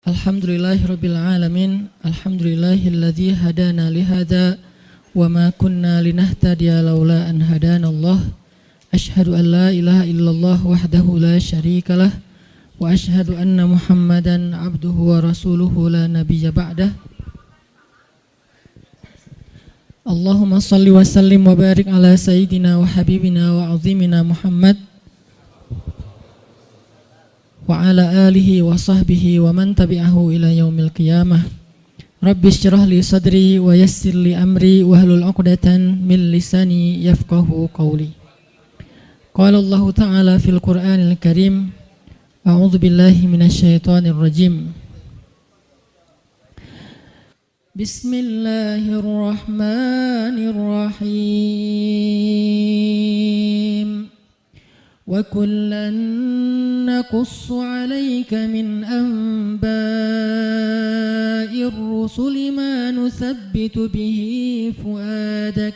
Alhamdulillahirabbil alamin. Alhamdulillahilladzi hadana lihada wa ma kunna linahtadiya laula an hadanallah. Asyhadu an la ilaha illallah wahdahu la syarikalah wa asyhadu anna Muhammadan abduhu wa rasuluhu la nabiyya ba'dah. Allahumma salli wa sallim wa barik ala sayyidina wa habibina wa azimina Muhammad wa ala alihi wa sahbihi wa man tabi'ahu ila yaumil qiyamah. Rabbi syrah li sadri wa yassir li amri wahlul 'uqdatan min lisani yafqahu qawli. Qala Allah Ta'ala fil Qur'anil Karim, a'udzu billahi minasy syaithanir rajim. Bismillahirrahmanirrahim. Wa kullan naqussu 'alaika min anba'ir rusuli ma nuthabbitu bihi fuadak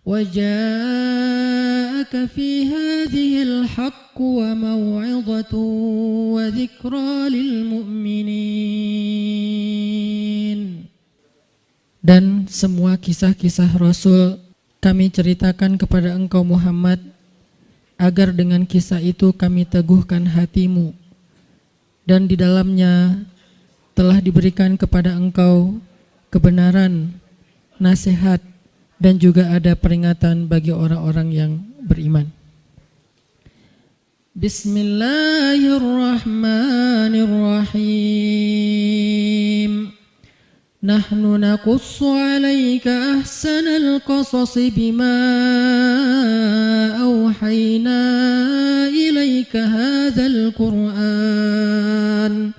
wa ja'aka fi hadhil haqqu wa maw'izatun wa dzikra lil mu'minin. Dan semua kisah-kisah Rasul kami ceritakan kepada engkau Muhammad, agar dengan kisah itu kami teguhkan hatimu, dan di dalamnya telah diberikan kepada engkau kebenaran, nasihat, dan juga ada peringatan bagi orang-orang yang beriman. Bismillahirrahmanirrahim. Nahnu naqussu 'alaika ahsanal qasasi bima awhayna ilaika hadzal Qur'an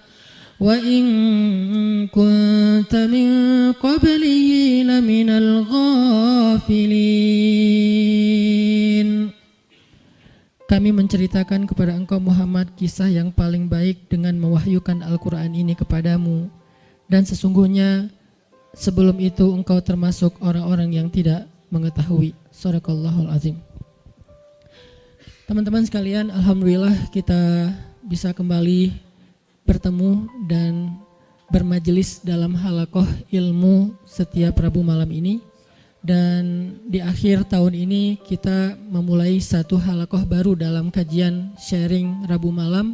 wa in kunta min qablihi laminal ghafilin. Kami menceritakan kepada engkau Muhammad kisah yang paling baik dengan mewahyukan Al-Qur'an ini kepadamu. Dan sesungguhnya sebelum itu engkau termasuk orang-orang yang tidak mengetahui. Shadaqallahul azim. Teman-teman sekalian, alhamdulillah kita bisa kembali bertemu dan bermajelis dalam halaqah ilmu setiap Rabu malam ini. Dan di akhir tahun ini kita memulai satu halaqah baru dalam kajian sharing Rabu malam,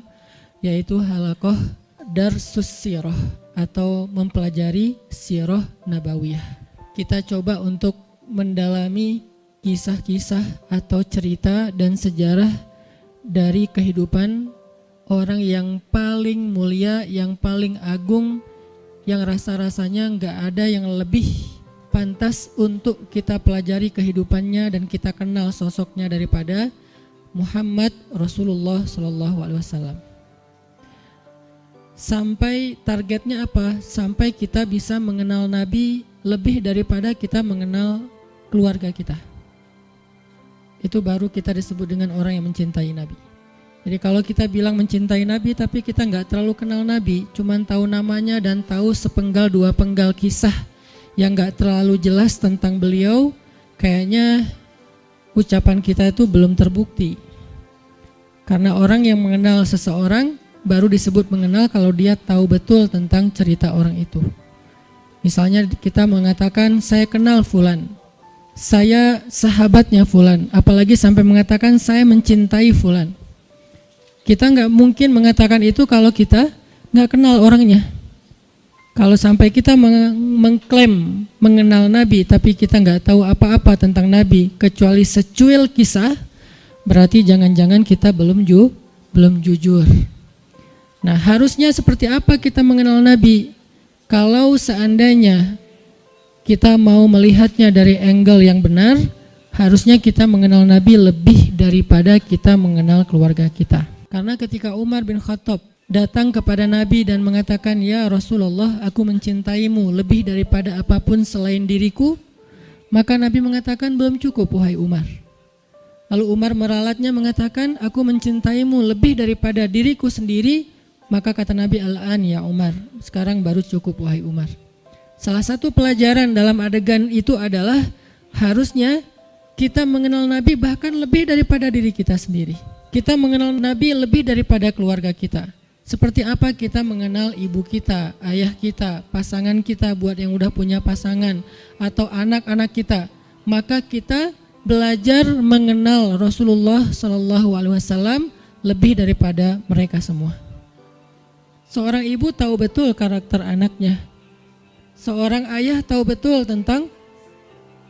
yaitu halaqah Darsus Sirah atau mempelajari sirah nabawiyah. Kita coba untuk mendalami kisah-kisah atau cerita dan sejarah dari kehidupan orang yang paling mulia, yang paling agung, yang rasa-rasanya nggak ada yang lebih pantas untuk kita pelajari kehidupannya dan kita kenal sosoknya daripada Muhammad Rasulullah SAW. Sampai targetnya apa? Sampai kita bisa mengenal Nabi lebih daripada kita mengenal keluarga kita. Itu baru kita disebut dengan orang yang mencintai Nabi. Jadi kalau kita bilang mencintai Nabi tapi kita nggak terlalu kenal Nabi, cuman tahu namanya dan tahu sepenggal dua penggal kisah yang nggak terlalu jelas tentang beliau, kayaknya ucapan kita itu belum terbukti. Karena orang yang mengenal seseorang baru disebut mengenal kalau dia tahu betul tentang cerita orang itu. Misalnya kita mengatakan saya kenal fulan, saya sahabatnya fulan, apalagi sampai mengatakan saya mencintai fulan. Kita nggak mungkin mengatakan itu kalau kita nggak kenal orangnya. Kalau sampai kita mengklaim mengenal Nabi tapi kita nggak tahu apa-apa tentang Nabi kecuali secuil kisah, berarti jangan-jangan kita belum jujur. Nah, harusnya seperti apa kita mengenal Nabi? Kalau seandainya kita mau melihatnya dari angle yang benar, harusnya kita mengenal Nabi lebih daripada kita mengenal keluarga kita. Karena ketika Umar bin Khattab datang kepada Nabi dan mengatakan, "Ya Rasulullah, aku mencintaimu lebih daripada apapun selain diriku," maka Nabi mengatakan, "Belum cukup wahai Umar." Lalu Umar meralatnya mengatakan, "Aku mencintaimu lebih daripada diriku sendiri." Maka kata Nabi, "Al-an ya Umar, sekarang baru cukup wahai Umar." Salah satu pelajaran dalam adegan itu adalah harusnya kita mengenal Nabi bahkan lebih daripada diri kita sendiri. Kita mengenal Nabi lebih daripada keluarga kita. Seperti apa kita mengenal ibu kita, ayah kita, pasangan kita buat yang udah punya pasangan, atau anak-anak kita. Maka kita belajar mengenal Rasulullah SAW lebih daripada mereka semua. Seorang ibu tahu betul karakter anaknya. Seorang ayah tahu betul tentang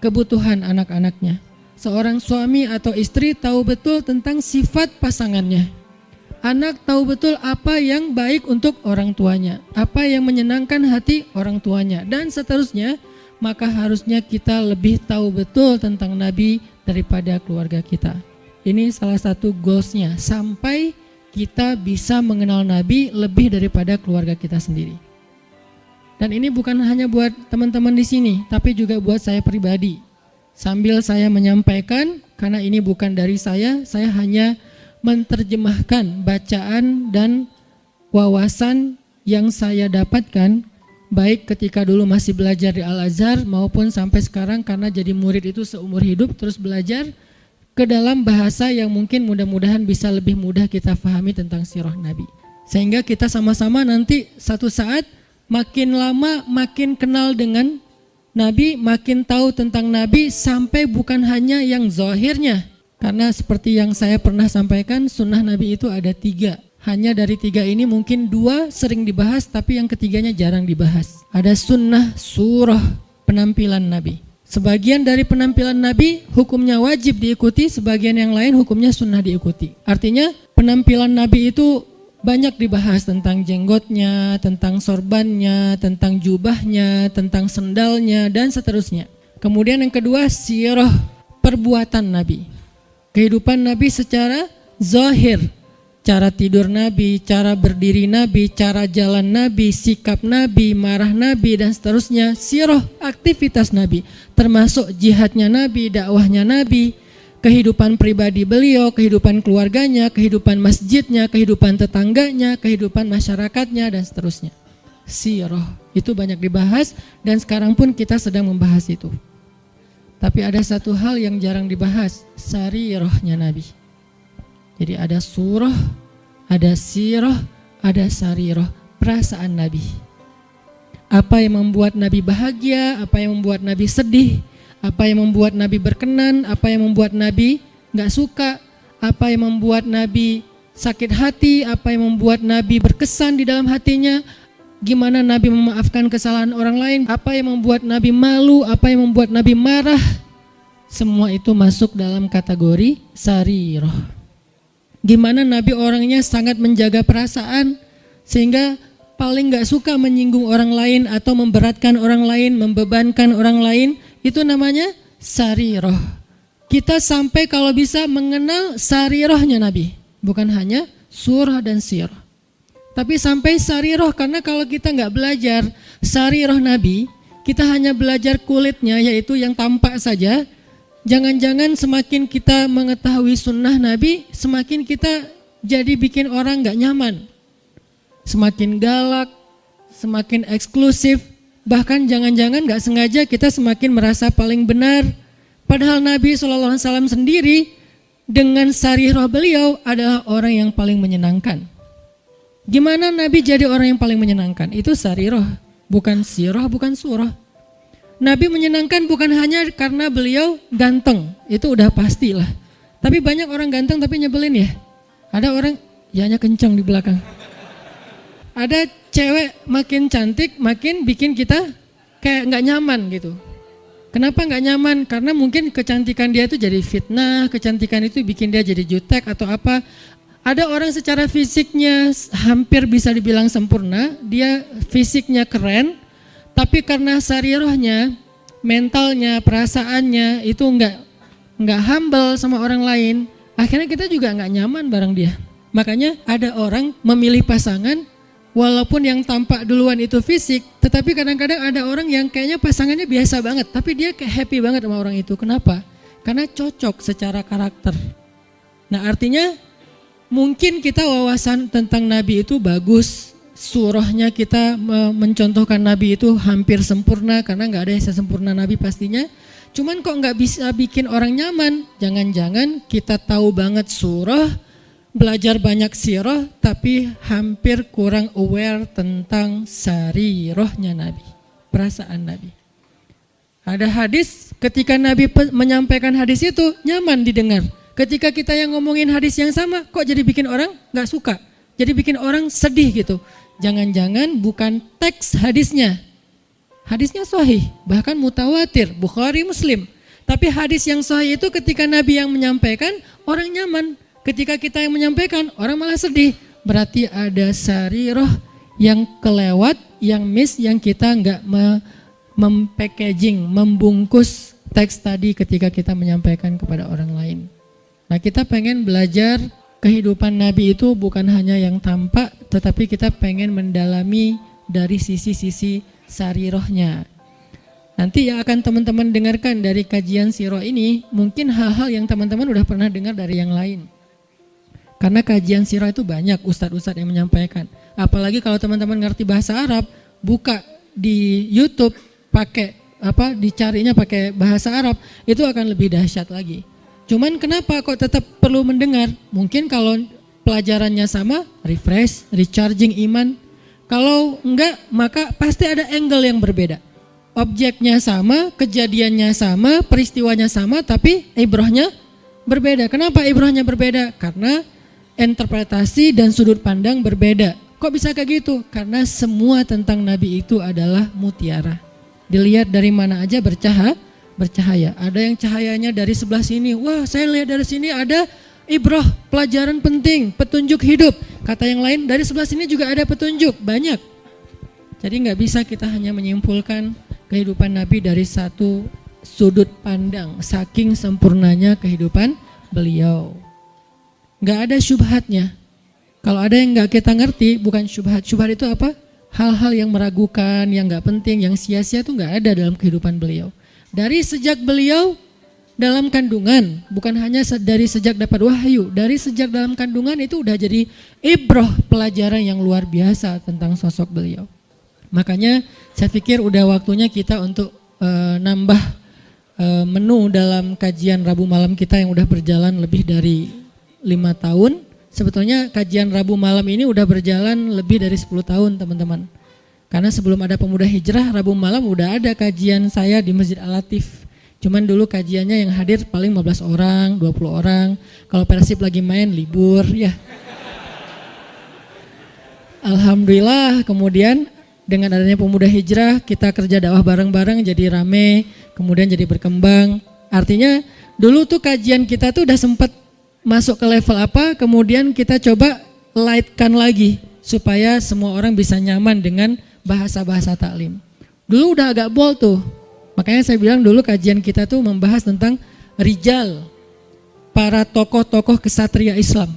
kebutuhan anak-anaknya. Seorang suami atau istri tahu betul tentang sifat pasangannya. Anak tahu betul apa yang baik untuk orang tuanya, apa yang menyenangkan hati orang tuanya, dan seterusnya. Maka harusnya kita lebih tahu betul tentang Nabi daripada keluarga kita. Ini salah satu goalsnya, sampai kita bisa mengenal Nabi lebih daripada keluarga kita sendiri. Dan ini bukan hanya buat teman-teman di sini, tapi juga buat saya pribadi. Sambil saya menyampaikan, karena ini bukan dari saya hanya menerjemahkan bacaan dan wawasan yang saya dapatkan, baik ketika dulu masih belajar di Al-Azhar maupun sampai sekarang karena jadi murid itu seumur hidup terus belajar ke dalam bahasa yang mungkin mudah-mudahan bisa lebih mudah kita fahami tentang sirah Nabi. Sehingga kita sama-sama nanti satu saat makin lama makin kenal dengan Nabi, makin tahu tentang Nabi, sampai bukan hanya yang zahirnya. Karena seperti yang saya pernah sampaikan, sunnah Nabi itu ada 3. Hanya dari 3 ini mungkin 2 sering dibahas, tapi yang ketiganya jarang dibahas. Ada sunnah surah penampilan Nabi. Sebagian dari penampilan Nabi hukumnya wajib diikuti, sebagian yang lain hukumnya sunnah diikuti. Artinya penampilan Nabi itu banyak dibahas, tentang jenggotnya, tentang sorbannya, tentang jubahnya, tentang sendalnya, dan seterusnya. Kemudian yang kedua, sirah perbuatan Nabi. Kehidupan Nabi secara zahir, cara tidur Nabi, cara berdiri Nabi, cara jalan Nabi, sikap Nabi, marah Nabi, dan seterusnya. Sirah aktivitas Nabi, termasuk jihadnya Nabi, dakwahnya Nabi, kehidupan pribadi beliau, kehidupan keluarganya, kehidupan masjidnya, kehidupan tetangganya, kehidupan masyarakatnya, dan seterusnya. Sirah itu banyak dibahas, dan sekarang pun kita sedang membahas itu. Tapi ada satu hal yang jarang dibahas, sarirahnya Nabi. Jadi ada surah, ada sirah, ada sarirah, perasaan Nabi. Apa yang membuat Nabi bahagia, apa yang membuat Nabi sedih, apa yang membuat Nabi berkenan, apa yang membuat Nabi gak suka, apa yang membuat Nabi sakit hati, apa yang membuat Nabi berkesan di dalam hatinya, gimana Nabi memaafkan kesalahan orang lain, apa yang membuat Nabi malu, apa yang membuat Nabi marah. Semua itu masuk dalam kategori sarirah. Gimana Nabi orangnya sangat menjaga perasaan, sehingga paling gak suka menyinggung orang lain atau memberatkan orang lain, membebankan orang lain. Itu namanya sarirah. Kita sampai kalau bisa mengenal sarirahnya Nabi, bukan hanya surah dan sirah, tapi sampai sarirah. Karena kalau kita nggak belajar sarirah Nabi, kita hanya belajar kulitnya, yaitu yang tampak saja. Jangan-jangan semakin kita mengetahui sunnah Nabi, semakin kita jadi bikin orang nggak nyaman, semakin galak, semakin eksklusif. Bahkan jangan-jangan gak sengaja kita semakin merasa paling benar. Padahal Nabi SAW sendiri dengan sarirah beliau adalah orang yang paling menyenangkan. Gimana Nabi jadi orang yang paling menyenangkan? Itu sarirah, bukan sirah, bukan surah. Nabi menyenangkan bukan hanya karena beliau ganteng, itu udah pastilah. Tapi banyak orang ganteng tapi nyebelin ya. Ada orang, ya kencang di belakang. Ada cewek makin cantik, makin bikin kita kayak gak nyaman gitu. Kenapa gak nyaman? Karena mungkin kecantikan dia itu jadi fitnah, kecantikan itu bikin dia jadi jutek atau apa. Ada orang secara fisiknya hampir bisa dibilang sempurna, dia fisiknya keren, tapi karena sarirahnya, mentalnya, perasaannya itu gak humble sama orang lain, akhirnya kita juga gak nyaman bareng dia. Makanya ada orang memilih pasangan, walaupun yang tampak duluan itu fisik, tetapi kadang-kadang ada orang yang kayaknya pasangannya biasa banget, tapi dia kayak happy banget sama orang itu. Kenapa? Karena cocok secara karakter. Nah artinya mungkin kita wawasan tentang Nabi itu bagus, surahnya kita mencontohkan Nabi itu hampir sempurna, karena gak ada yang sesempurna Nabi pastinya. Cuman kok gak bisa bikin orang nyaman? Jangan-jangan kita tahu banget surah, belajar banyak sirah tapi hampir kurang aware tentang sarirahnya Nabi, perasaan Nabi. Ada hadis ketika Nabi menyampaikan hadis itu nyaman didengar. Ketika kita yang ngomongin hadis yang sama kok jadi bikin orang gak suka, jadi bikin orang sedih gitu. Jangan-jangan bukan teks hadisnya. Hadisnya sahih, bahkan mutawatir, Bukhari, Muslim. Tapi hadis yang sahih itu ketika Nabi yang menyampaikan, orang nyaman. Ketika kita yang menyampaikan, orang malah sedih. Berarti ada sarirah yang kelewat, yang miss, yang kita nggak mempackaging, membungkus teks tadi ketika kita menyampaikan kepada orang lain. Nah, kita pengen belajar kehidupan Nabi itu bukan hanya yang tampak, tetapi kita pengen mendalami dari sisi-sisi sarirahnya. Nanti yang akan teman-teman dengarkan dari kajian sirah ini mungkin hal-hal yang teman-teman udah pernah dengar dari yang lain. Karena kajian sirah itu banyak ustadz-ustadz yang menyampaikan. Apalagi kalau teman-teman ngerti bahasa Arab, buka di YouTube dicarinya pakai bahasa Arab, itu akan lebih dahsyat lagi. Cuman kenapa kok tetap perlu mendengar? Mungkin kalau pelajarannya sama, refresh, recharging iman. Kalau enggak, maka pasti ada angle yang berbeda. Objeknya sama, kejadiannya sama, peristiwanya sama, tapi ibrahnya berbeda. Kenapa ibrahnya berbeda? Karena interpretasi dan sudut pandang berbeda. Kok bisa kayak gitu? Karena semua tentang Nabi itu adalah mutiara. Dilihat dari mana aja bercahaya. Ada yang cahayanya dari sebelah sini. Wah, saya lihat dari sini ada ibrah, pelajaran penting, petunjuk hidup. Kata yang lain, dari sebelah sini juga ada petunjuk, banyak. Jadi nggak bisa kita hanya menyimpulkan kehidupan Nabi dari satu sudut pandang, saking sempurnanya kehidupan beliau. Nggak ada syubhatnya. Kalau ada yang nggak kita ngerti, bukan syubhat. Syubhat itu apa? Hal-hal yang meragukan, yang nggak penting, yang sia-sia itu nggak ada dalam kehidupan beliau. Dari sejak beliau dalam kandungan, bukan hanya dari sejak dapat wahyu, dari sejak dalam kandungan itu udah jadi ibrah, pelajaran yang luar biasa tentang sosok beliau. Makanya saya pikir udah waktunya kita untuk nambah menu dalam kajian Rabu malam kita yang udah berjalan lebih dari 5 tahun. Sebetulnya kajian Rabu malam ini udah berjalan lebih dari 10 tahun teman-teman. Karena sebelum ada Pemuda Hijrah, Rabu malam udah ada kajian saya di Masjid Al-Latif. Cuman dulu kajiannya yang hadir paling 15 orang, 20 orang. Kalau Persib lagi main libur ya. Alhamdulillah kemudian dengan adanya Pemuda Hijrah kita kerja dakwah bareng-bareng jadi rame, kemudian jadi berkembang. Artinya dulu tuh kajian kita tuh udah sempat masuk ke level apa, kemudian kita coba lightkan lagi supaya semua orang bisa nyaman dengan bahasa-bahasa taklim. Dulu udah agak bold tuh. Makanya saya bilang dulu kajian kita tuh membahas tentang rijal, para tokoh-tokoh kesatria Islam.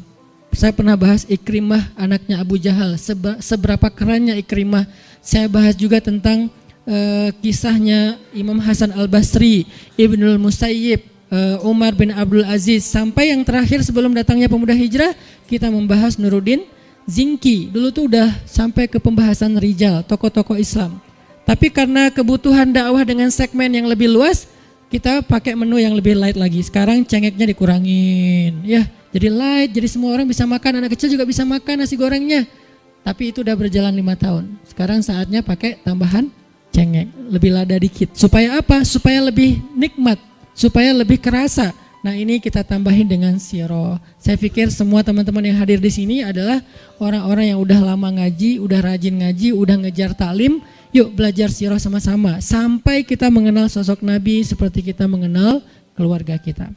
Saya pernah bahas Ikrimah anaknya Abu Jahal, seberapa kerennya Ikrimah. Saya bahas juga tentang kisahnya Imam Hasan Al-Basri, Ibnul Musayyib, Umar bin Abdul Aziz. Sampai yang terakhir sebelum datangnya Pemuda Hijrah, kita membahas Nuruddin Zinki. Dulu tuh udah sampai ke pembahasan rijal, tokoh-tokoh Islam. Tapi karena kebutuhan dakwah dengan segmen yang lebih luas, kita pakai menu yang lebih light lagi. Sekarang cengeknya dikurangin, ya. Jadi light, jadi semua orang bisa makan, anak kecil juga bisa makan nasi gorengnya. Tapi itu udah berjalan 5 tahun. Sekarang saatnya pakai tambahan cengek, lebih lada dikit. Supaya apa? Supaya lebih nikmat, supaya lebih kerasa. Nah ini kita tambahin dengan sirah. Saya pikir semua teman-teman yang hadir di sini adalah orang-orang yang udah lama ngaji, udah rajin ngaji, udah ngejar taklim. Yuk belajar sirah sama-sama sampai kita mengenal sosok Nabi seperti kita mengenal keluarga kita.